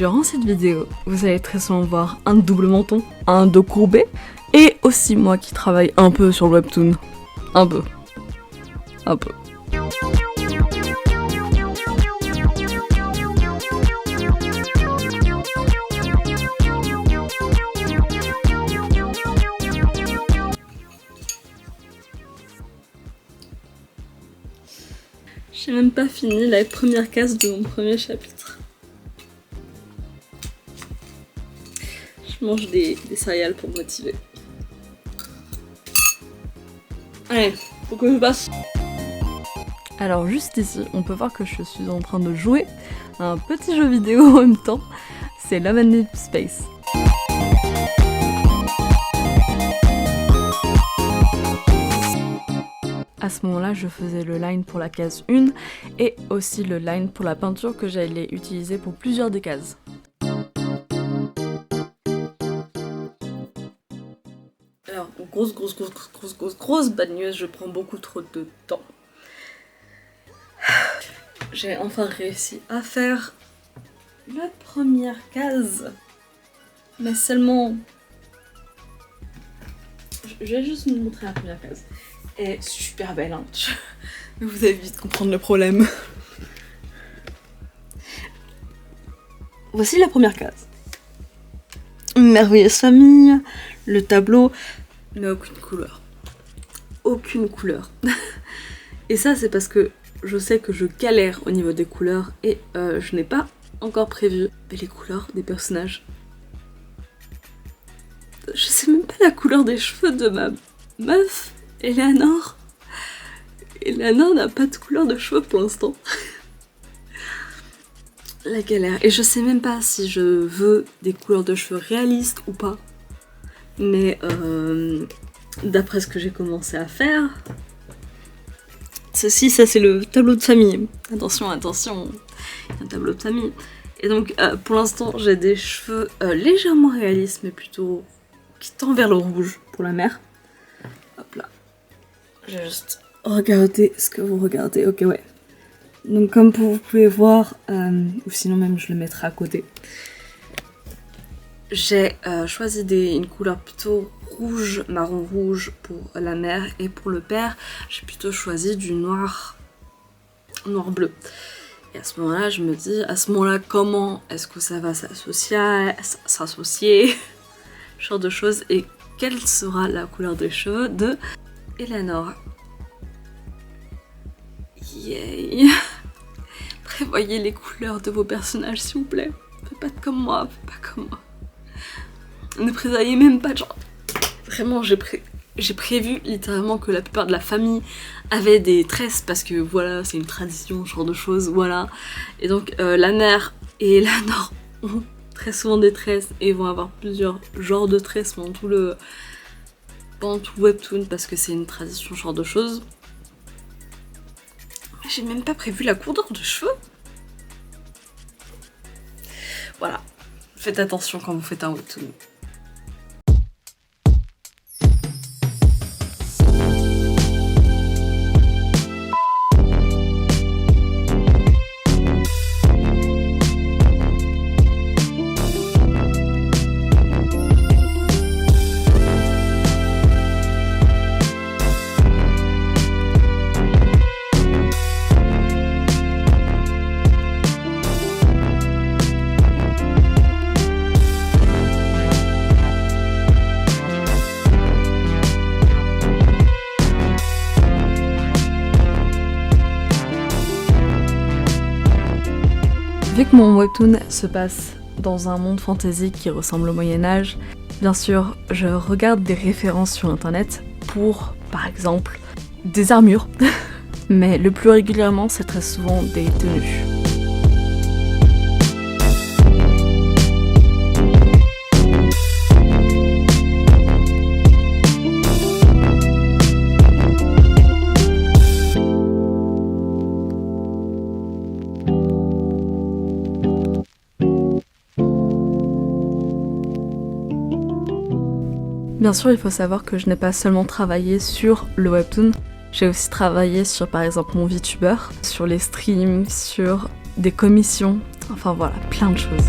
Durant cette vidéo, vous allez très souvent voir un double menton, un dos courbé, et aussi moi qui travaille un peu sur le webtoon. Un peu. J'ai même pas fini la première case de mon premier chapitre. Je mange des céréales pour me motiver. Allez, faut que je passe. Alors juste ici, on peut voir que je suis en train de jouer à un petit jeu vidéo en même temps. C'est Love and Deep Space. À ce moment-là, je faisais le line pour la case 1 et aussi le line pour la peinture que j'allais utiliser pour plusieurs des cases. Alors, grosse bad news, je prends beaucoup trop de temps. J'ai enfin réussi à faire la première case, mais seulement... Je vais juste vous montrer la première case. Elle est super belle, hein. Vous allez vite comprendre le problème. Voici la première case. Une merveilleuse famille, le tableau, mais aucune couleur. Aucune couleur. Et ça, c'est parce que je sais que je galère au niveau des couleurs et je n'ai pas encore prévu les couleurs des personnages. Je sais même pas la couleur des cheveux de ma meuf. Eleanor n'a pas de couleur de cheveux pour l'instant. La galère. Et je sais même pas si je veux des couleurs de cheveux réalistes ou pas. Mais d'après ce que j'ai commencé à faire... ça c'est le tableau de famille. Attention, il y a un tableau de famille. Et donc pour l'instant j'ai des cheveux légèrement réalistes, mais plutôt qui tendent vers le rouge pour la mère. Hop là. J'ai juste regardé ce que vous regardez. Ok, ouais. Donc comme vous pouvez voir, ou sinon même je le mettrai à côté, j'ai choisi une couleur plutôt rouge, marron rouge pour la mère, et pour le père, j'ai plutôt choisi du noir bleu. Et à ce moment-là, je me dis, comment est-ce que ça va s'associer, ce genre de choses, et quelle sera la couleur des cheveux de Eleanor. Yay. Prévoyez les couleurs de vos personnages, s'il vous plaît. Faites pas comme moi, Ne prévoyez même pas, genre... Vraiment, j'ai prévu littéralement que la plupart de la famille avait des tresses, parce que voilà, c'est une tradition, ce genre de choses, voilà. Et donc, la mère et Eleanor ont très souvent des tresses, et vont avoir plusieurs genres de tresses pendant tout le webtoon, parce que c'est une tradition, ce genre de choses. J'ai même pas prévu la couleur de cheveux. Voilà, faites attention quand vous faites un webtoon. Vu que mon webtoon se passe dans un monde fantasy qui ressemble au Moyen-Âge, bien sûr, je regarde des références sur internet pour, par exemple, des armures. Mais le plus régulièrement, c'est très souvent des tenues. Bien sûr, il faut savoir que je n'ai pas seulement travaillé sur le webtoon, j'ai aussi travaillé sur par exemple mon VTuber, sur les streams, sur des commissions, enfin voilà, plein de choses.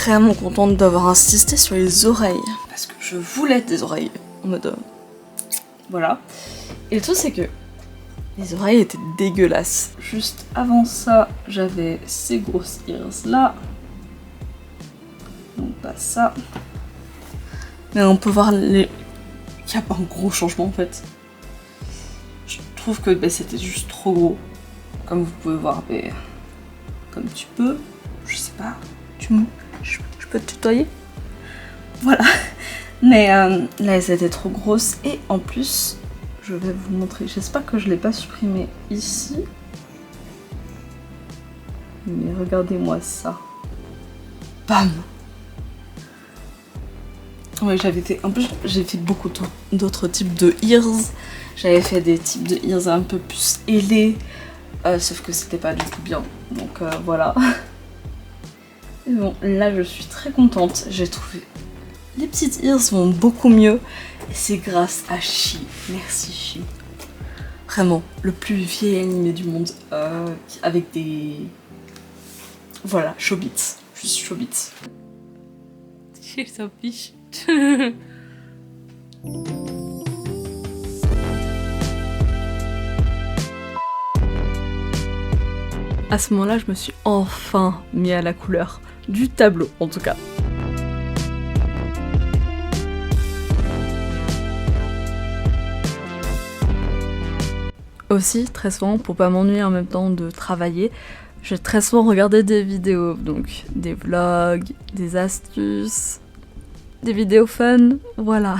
vraiment contente d'avoir insisté sur les oreilles. Parce que je voulais des oreilles. En mode... voilà. Et le truc c'est que les oreilles étaient dégueulasses. Juste avant ça, j'avais ces grosses ears là. Donc pas ça. Mais on peut voir les... Il n'y a pas un gros changement en fait. Je trouve que c'était juste trop gros. Comme vous pouvez voir, comme tu peux. Je sais pas. Je peux te tutoyer? Voilà. Mais là, c'était trop grosse. Et en plus, je vais vous montrer. J'espère que je l'ai pas supprimé ici. Mais regardez-moi ça. Bam! Ouais, j'avais fait. En plus, j'ai fait beaucoup d'autres types de ears. J'avais fait des types de ears un peu plus ailés. Sauf que c'était pas du tout bien. Donc voilà. Et bon, là, je suis très contente. J'ai trouvé. Les petites ears vont beaucoup mieux. Et c'est grâce à Chi. Merci Chi. Vraiment, le plus vieil animé du monde. Avec des... Voilà, Chobits. Juste Chobits. Je s'en fiche. À ce moment-là, je me suis enfin mis à la couleur du tableau, en tout cas. Aussi, très souvent, pour pas m'ennuyer en même temps de travailler, j'ai très souvent regardé des vidéos, donc des vlogs, des astuces, des vidéos fun, voilà.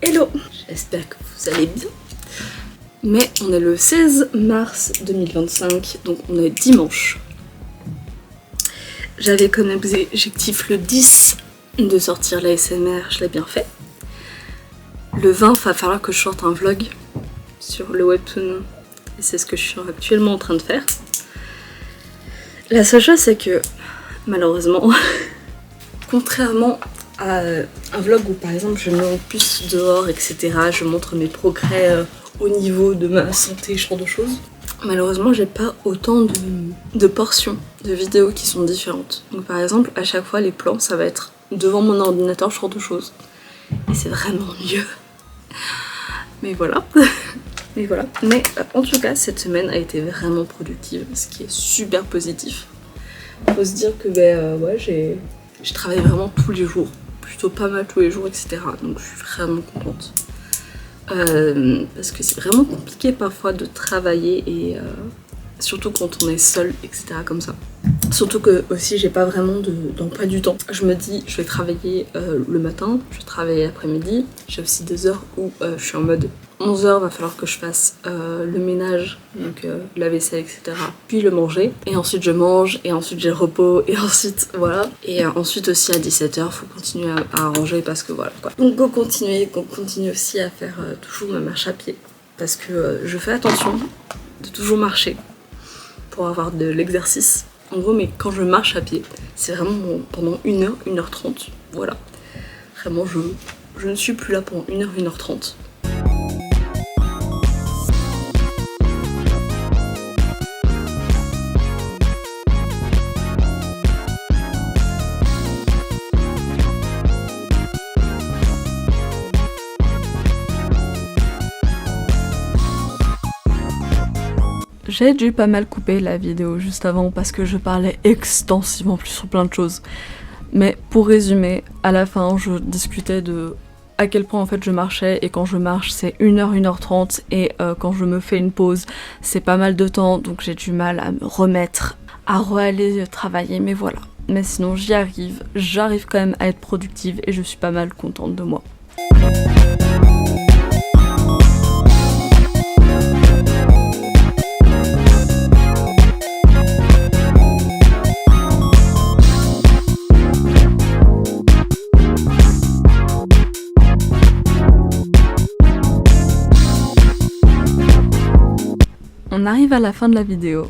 Hello, j'espère que vous allez bien. Mais on est le 16 mars 2025, donc on est dimanche. J'avais comme objectif le 10 de sortir la SMR, je l'ai bien fait. Le 20, il va falloir que je sorte un vlog sur le webtoon, et c'est ce que je suis actuellement en train de faire. La seule chose, c'est que malheureusement, contrairement à un vlog où par exemple je me rends plus dehors, etc., je montre mes progrès au niveau de ma santé, ce genre de choses, malheureusement j'ai pas autant de portions de vidéos qui sont différentes. Donc par exemple, à chaque fois les plans, ça va être devant mon ordinateur, ce genre de choses. Et c'est vraiment mieux. Mais voilà. Mais voilà. Mais en tout cas, cette semaine a été vraiment productive, ce qui est super positif. Faut se dire que ouais, j'ai travaillé vraiment tous les jours, plutôt pas mal tous les jours, etc. Donc je suis vraiment contente. Parce que c'est vraiment compliqué parfois de travailler et surtout quand on est seul, etc. comme ça. Surtout que aussi j'ai pas vraiment d'emploi du temps. Je me dis je vais travailler le matin, je vais travailler l'après-midi. J'ai aussi des heures où je suis en mode 11h, va falloir que je fasse le ménage, donc la vaisselle, etc. Puis le manger. Et ensuite je mange, et ensuite j'ai le repos, et ensuite voilà. Et ensuite aussi à 17h, faut continuer à ranger parce que voilà quoi. Donc on continue aussi à faire toujours ma marche à pied. Parce que je fais attention de toujours marcher pour avoir de l'exercice. En gros, mais quand je marche à pied, c'est vraiment pendant 1h, 1h30. Voilà. Vraiment, je ne suis plus là pendant 1h, 1h30. J'ai dû pas mal couper la vidéo juste avant parce que je parlais extensivement plus sur plein de choses. Mais pour résumer, à la fin je discutais de à quel point en fait je marchais, et quand je marche c'est 1h, 1h30, et quand je me fais une pause c'est pas mal de temps, donc j'ai du mal à me remettre, à re-aller travailler, mais voilà. Mais sinon j'arrive quand même à être productive et je suis pas mal contente de moi. On arrive à la fin de la vidéo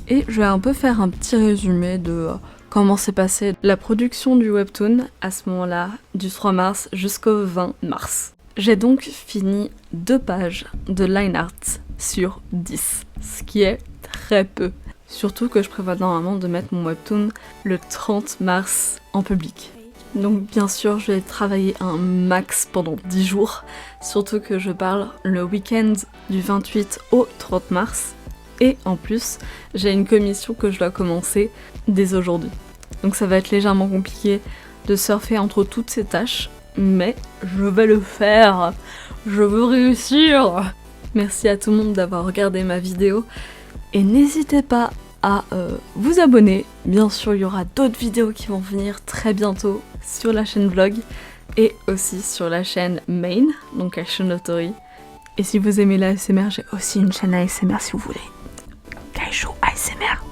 et je vais un peu faire un petit résumé de comment s'est passée la production du webtoon à ce moment-là, du 3 mars jusqu'au 20 mars. J'ai donc fini 2 pages de line art sur 10, ce qui est très peu. Surtout que je prévois normalement de mettre mon webtoon le 30 mars en public. Donc bien sûr, je vais travailler un max pendant 10 jours, surtout que je parle le week-end du 28 au 30 mars. Et en plus, j'ai une commission que je dois commencer dès aujourd'hui. Donc ça va être légèrement compliqué de surfer entre toutes ces tâches, mais je vais le faire. Je veux réussir. Merci à tout le monde d'avoir regardé ma vidéo et n'hésitez pas à vous abonner. Bien sûr, il y aura d'autres vidéos qui vont venir très bientôt sur la chaîne vlog et aussi sur la chaîne main, donc Action Autori. Et si vous aimez la ASMR, j'ai aussi une chaîne ASMR si vous voulez. Kaiju ASMR.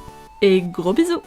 Et gros bisous!